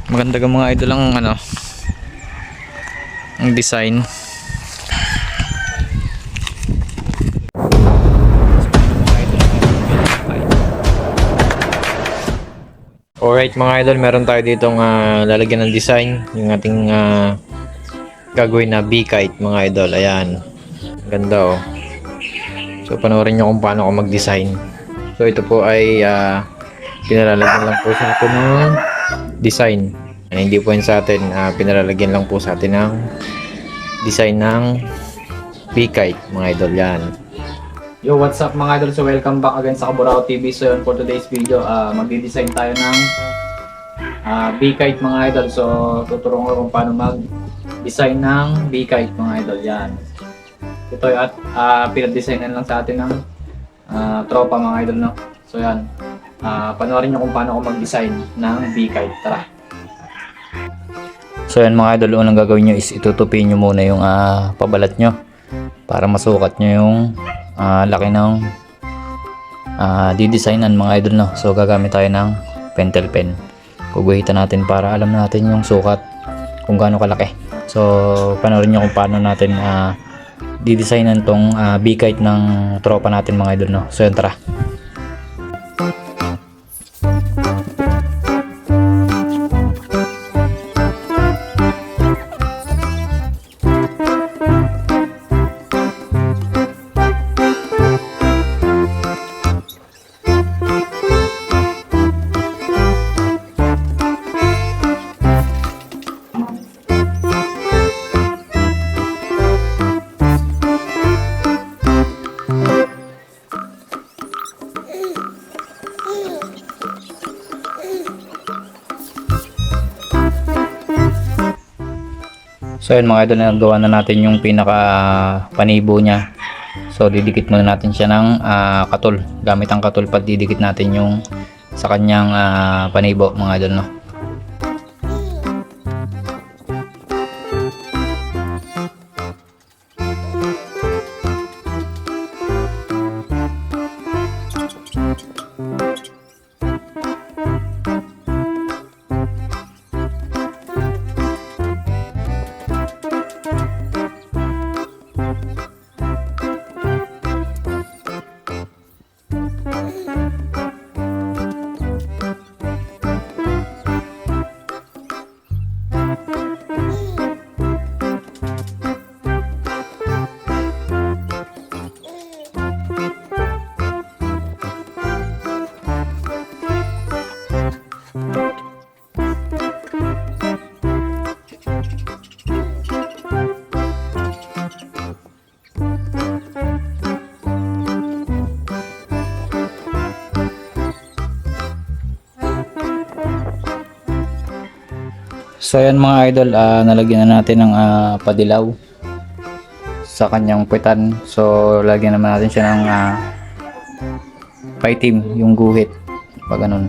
Maganda ka mga idol ang ano, ang design. Alright mga idol, meron tayo ditong lalagyan ng design, yung ating gagawin na B-kite mga idol. Ayan, ganda oh. So panoorin nyo kung paano ako mag-design. So ito po ay pinalalagyan lang po sa atin ng design. Hindi po yun sa atin, pinalalagyan lang po sa atin ng design ng B-kite mga idol. Yan. Yo, what's up mga idol? So welcome back again sa Kaburao TV. So yun, for today's video, magdi-design tayo ng B-kite mga idol. So tuturuan ko kung paano mag-design ng B-kite mga idol. Yan. Ito at pinag-designan lang sa atin ng tropa mga idol, no? So yan, panoorin nyo kung paano ako mag-design ng B-kite. Tara! So yan mga idol, unang gagawin nyo is itutupin nyo muna yung pabalat nyo para masukat nyo yung laki ng didesignan mga idol, no? So gagamit tayo ng pentel pen. Guguhitan natin para alam natin yung sukat kung gaano kalaki. So panoorin nyo kung paano natin didesignan tong B-kite ng tropa natin mga idol, no? So yun, tara. So yun mga idol, nagawa na natin yung pinaka panibo niya. So didikit muna natin siya ng katol. Gamit ang katol pag didikit natin yung sa kanyang panibo mga idol, no? So ayan mga idol, nalagyan na natin ng padilaw sa kanyang puwetan. So lagyan naman natin siya ng paitim, yung guhit, pag ganun.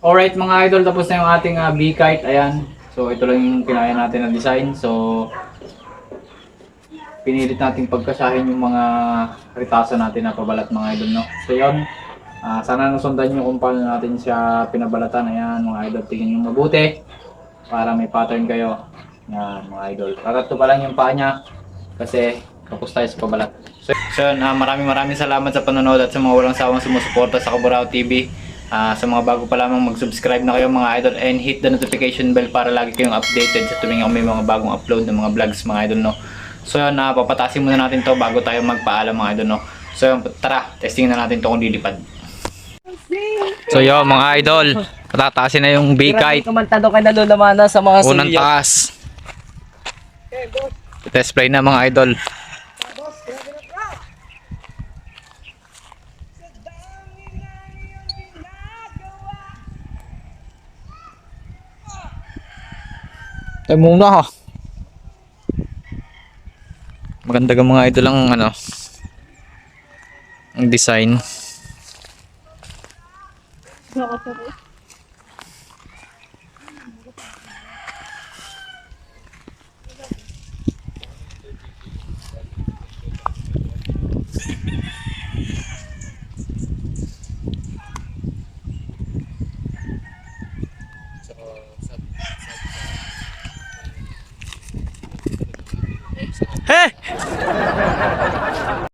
Alright mga idol, tapos na yung ating bee kite. Ayan. So ito lang yung kinaya natin na design. So pinilit nating pagkasahin yung mga ritaso natin na pabalat mga idol, no? So yun, sana nasundan nyo kung paano natin siya pinabalatan. Ayan mga idol, tingin nyo mabuti para may pattern kayo. Yan mga idol. Kakato pa lang yung paa niya kasi tapos tayo sa pabalat. So yun, maraming salamat sa panonood at sa mga walang sawang sumusuporta sa Kaburao TV. Sa mga bago pa lamang mag-subscribe na kayo mga idol and hit the notification bell para lagi kayong updated sa tuwing may mga bagong upload ng mga vlogs mga idol, no. So yun, papatasin muna natin to bago tayo magpaalam mga idol, no. So yun, tara, testing na natin to kung lilipad. So yun mga idol, patatasin na yung B-kite. Kumantado ka na lulamana sa mga Unang sulyo. taas. Test play na mga idol. Tayo muna ha. Maganda ka mga idol ang ano, ang design. Hey!